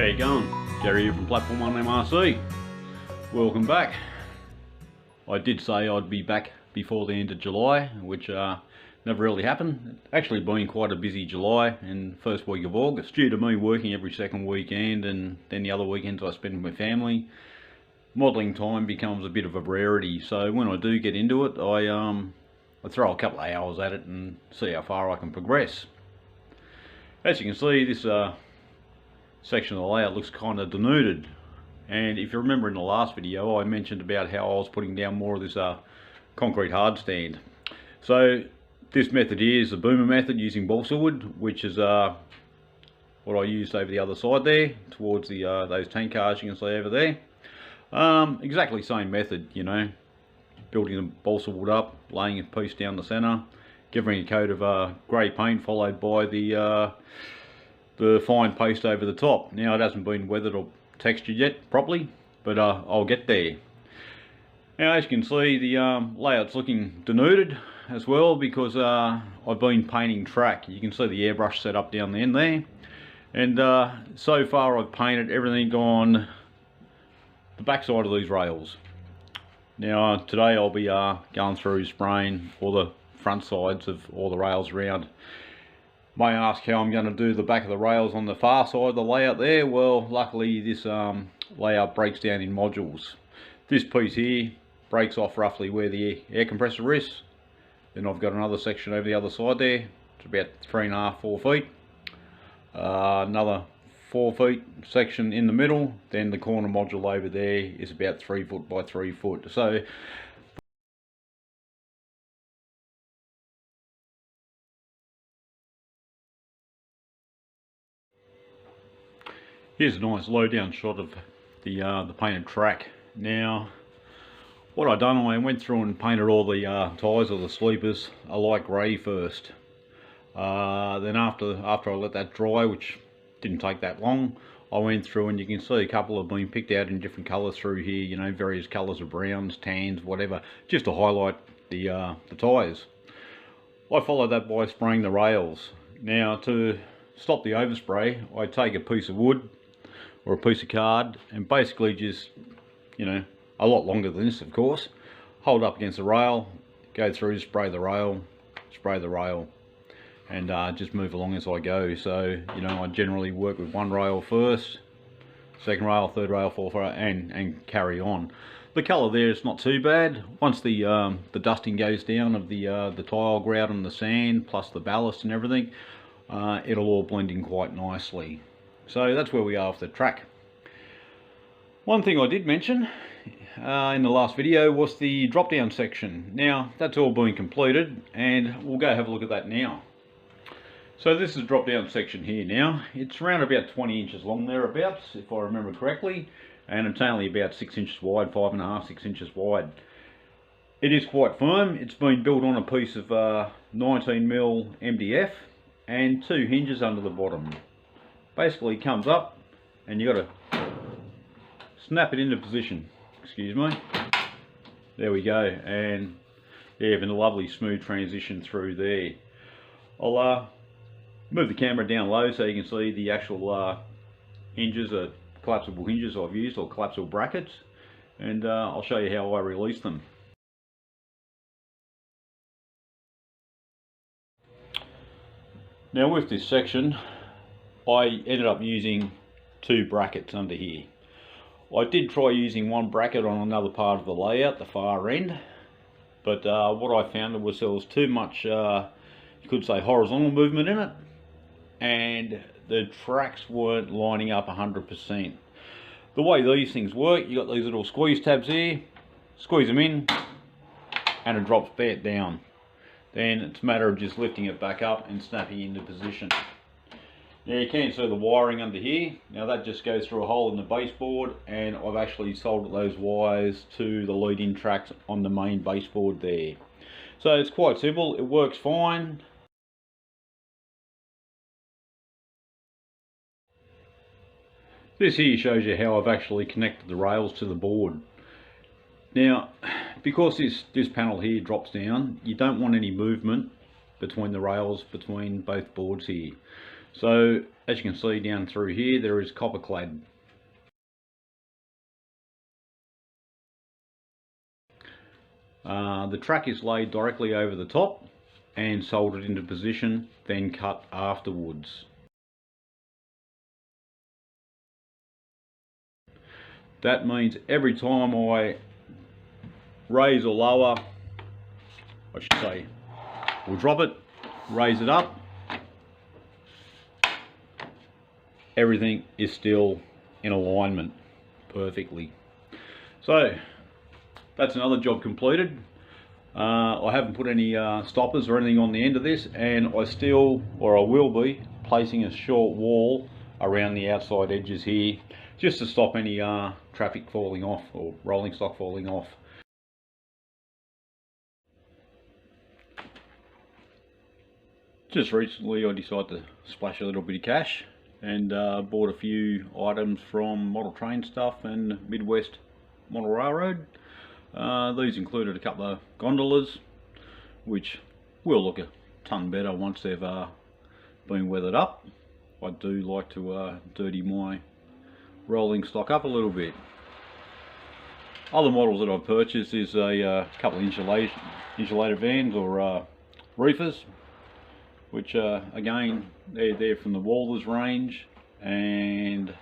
How you going? Gary here from Platform 1 MRC. Welcome back. I did say I'd be back before the end of July, which never really happened. It's actually been quite a busy July and first week of August, due to me working every second weekend, and then the other weekends I spend with my family. Modelling time becomes a bit of a rarity, so when I do get into it, I throw a couple of hours at it and see how far I can progress. As you can see, this section of the layout looks kind of denuded, and if you remember in the last video I mentioned about how I was putting down more of this concrete hard stand. So this method here is the boomer method using balsa wood, which is what I used over the other side there towards the those tank cars you can see over there. Exactly same method, you know, building the balsa wood up, laying a piece down the center, giving a coat of grey paint followed by the fine paste over the top. Now it hasn't been weathered or textured yet properly, but I'll get there. Now as you can see, the layout's looking denuded as well because I've been painting track. You can see the airbrush set up down the end there, and so far I've painted everything on the back side of these rails. Now today I'll be going through spraying all the front sides of all the rails around. May ask how I'm going to do the back of the rails on the far side of the layout there. Well, luckily this layout breaks down in modules. This piece here breaks off roughly where the air compressor is. Then I've got another section over the other side there. It's about 3.5 4 feet. Another 4 feet section in the middle. Then the corner module over there is about 3 foot by 3 foot. So here's a nice low down shot of the painted track. Now what I done, I went through and painted all the tyres of the sleepers a light grey first. Then after I let that dry, which didn't take that long, I went through and you can see a couple have been picked out in different colours through here, you know, various colours of browns, tans, whatever, just to highlight the tyres. I followed that by spraying the rails. Now to stop the overspray, I take a piece of wood or a piece of card and basically just, you know, a lot longer than this of course, hold up against the rail, go through, spray the rail, and just move along as I go. So, you know, I generally work with one rail first, second rail, third rail, fourth rail, and carry on. The colour there is not too bad. Once the dusting goes down of the tile grout and the sand, plus the ballast and everything, it'll all blend in quite nicely. So that's where we are with the track. One thing I did mention in the last video was the drop down section. Now that's all been completed and we'll go have a look at that now. So this is a drop down section here now. It's around about 20 inches long thereabouts if I remember correctly, and it's only about 6 inches wide, 5.5 6 inches wide. It is quite firm. It's been built on a piece of 19mm MDF and 2 hinges under the bottom. Basically comes up and you got to snap it into position, excuse me, there we go, and there having a lovely smooth transition through there. I'll move the camera down low so you can see the actual hinges, collapsible hinges I've used, or collapsible brackets, and I'll show you how I release them. Now with this section I ended up using 2 brackets under here. I did try using one bracket on another part of the layout, the far end, but what I found was there was too much, you could say, horizontal movement in it, and the tracks weren't lining up 100%. The way these things work, you got these little squeeze tabs here, squeeze them in, and it drops back down. Then it's a matter of just lifting it back up and snapping into position. Now you can see the wiring under here. Now that just goes through a hole in the baseboard, and I've actually soldered those wires to the lead-in tracks on the main baseboard there. So it's quite simple, it works fine. This here shows you how I've actually connected the rails to the board. Now because this panel here drops down, you don't want any movement between the rails between both boards here. So As you can see down through here, there is copper clad. The track is laid directly over the top and soldered into position, then cut afterwards. That means every time I raise or lower, I should say, we'll drop it, raise it up, everything is still in alignment perfectly. So that's another job completed. I haven't put any stoppers or anything on the end of this, and I will be placing a short wall around the outside edges here just to stop any traffic falling off or rolling stock falling off. Just recently I decided to splash a little bit of cash and bought a few items from Model Train Stuff and Midwest Model Railroad. These included a couple of gondolas, which will look a ton better once they've been weathered up. I do like to dirty my rolling stock up a little bit. Other models that I've purchased is a couple of insulated vans or reefers, which again they're from the Walters range, and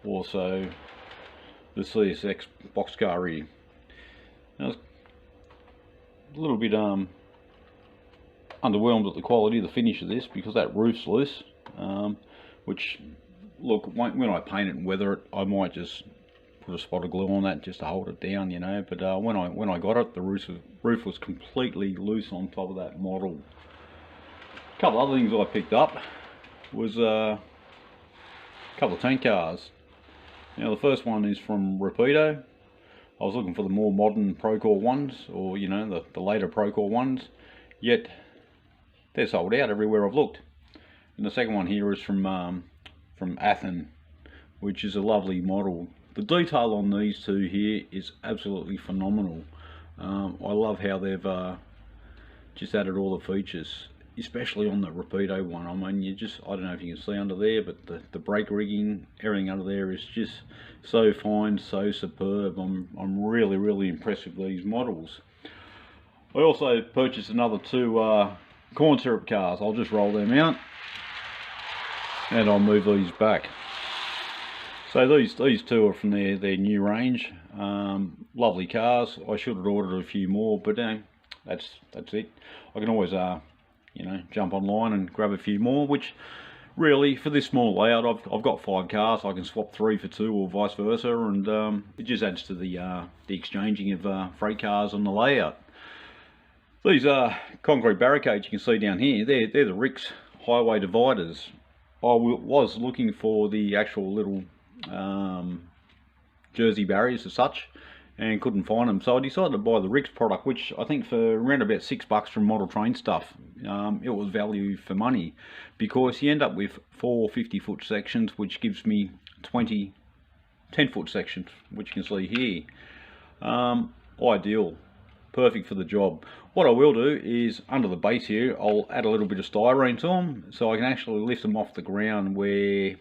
also the CSX boxcar here. Now, a little bit underwhelmed at the quality of the finish of this because that roof's loose, which, look, when I paint it and weather it, I might just put a spot of glue on that just to hold it down, you know. But when I got it, the roof was completely loose on top of that model. A couple other things I picked up was a couple of tank cars. Now the first one is from Rapido. I was looking for the more modern Procore ones, or you know, the later Procore ones, yet they're sold out everywhere I've looked. And the second one here is from Athens, which is a lovely model. The detail on these two here is absolutely phenomenal. I love how they've just added all the features, especially on the Rapido one. I mean, I don't know if you can see under there, but the brake rigging, everything under there is just so fine, so superb. I'm really impressed with these models. I also purchased another two corn syrup cars. I'll just roll them out and I'll move these back. So these two are from their new range. Lovely cars. I should have ordered a few more, but that's it. I can always you know, jump online and grab a few more, which really, for this small layout, I've got 5 cars. I can swap 3 for 2 or vice versa, and it just adds to the exchanging of freight cars on the layout. These concrete barricades you can see down here, they're the Ricks highway dividers. I was looking for the actual little Jersey barriers as such, and couldn't find them, so I decided to buy the Ricks product, which I think for around about $6 from Model Train Stuff. It was value for money, because you end up with 4 50-foot sections, which gives me 20 10-foot sections, which you can see here. Ideal, perfect for the job. What I will do is, under the base here, I'll add a little bit of styrene to them, so I can actually lift them off the ground where,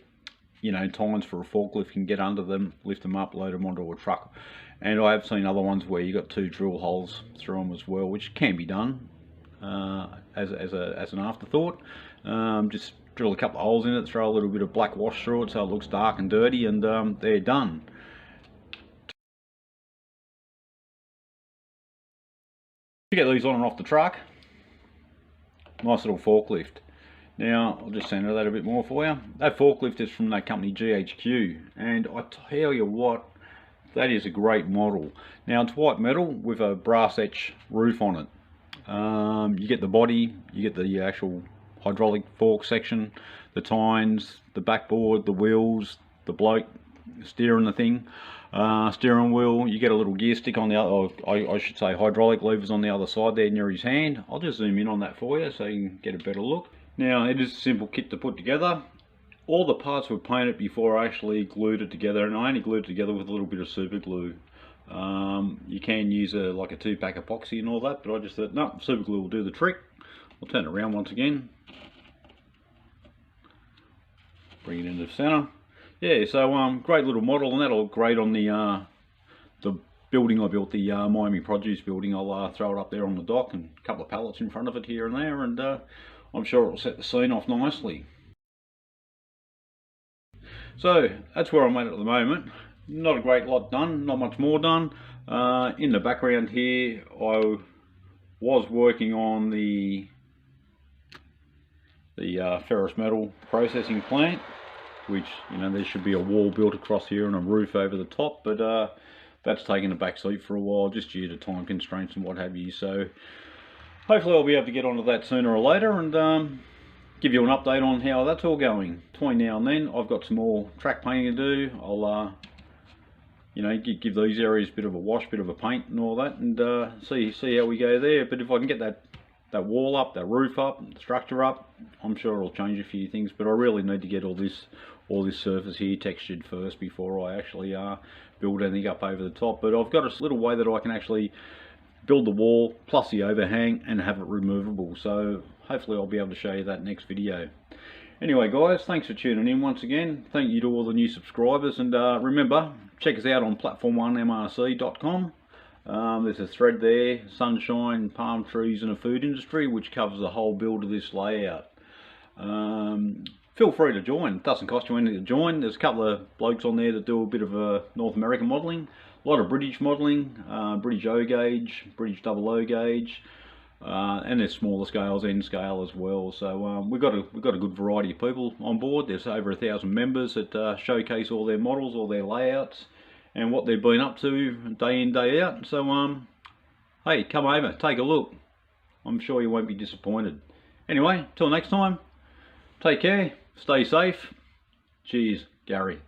you know, times for a forklift can get under them, lift them up, load them onto a truck. And I have seen other ones where you got 2 drill holes through them as well, which can be done as an afterthought. Just drill a couple of holes in it, throw a little bit of black wash through it so it looks dark and dirty, and they're done. To get these on and off the truck, nice little forklift. Now I'll just center that a bit more for you. That forklift is from that company GHQ, and I tell you what, that is a great model. Now it's white metal with a brass etch roof on it. You get the body, you get the actual hydraulic fork section, the tines, the backboard, the wheels, the bloke steering the thing, steering wheel. You get a little gear stick on the other, I should say hydraulic levers on the other side there near his hand. I'll just zoom in on that for you so you can get a better look. Now it is a simple kit to put together. All the parts were painted before I actually glued it together, and I only glued it together with a little bit of super glue. You can use like a 2-pack epoxy and all that, but I just thought, no, super glue will do the trick. I'll turn it around once again. bring it into the centre. Yeah, so great little model, and that'll look great on the building I built, the Miami Produce building. I'll throw it up there on the dock and a couple of pallets in front of it here and there, and I'm sure it'll set the scene off nicely. So that's where I'm at the moment. Not a great lot done, not much more done. In the background here, I was working on the ferrous metal processing plant, which, you know, there should be a wall built across here and a roof over the top, but that's taken a back seat for a while just due to time constraints and what have you. So hopefully I'll be able to get onto that sooner or later and give you an update on how that's all going. Between now and then, I've got some more track painting to do. I'll you know, give these areas a bit of a wash, bit of a paint and all that, and see how we go there. But if I can get that wall up, that roof up, the structure up, I'm sure it'll change a few things. But I really need to get all this surface here textured first before I actually build anything up over the top. But I've got a little way that I can actually build the wall plus the overhang and have it removable. So hopefully I'll be able to show you that next video. Anyway guys, thanks for tuning in once again. Thank you to all the new subscribers, and remember, check us out on platform1mrc.com. There's a thread there, sunshine, palm trees and a food industry, which covers the whole build of this layout. Feel free to join. It doesn't cost you anything to join. There's a couple of blokes on there that do a bit of North American modelling, a lot of British modelling, British O gauge, British double O gauge, and there's smaller scales, N scale as well. So we've got a good variety of people on board. There's over 1,000 members that showcase all their models, all their layouts, and what they've been up to day in, day out. So hey, come over, take a look. I'm sure you won't be disappointed. Anyway, till next time, take care, stay safe. Cheers, Gary.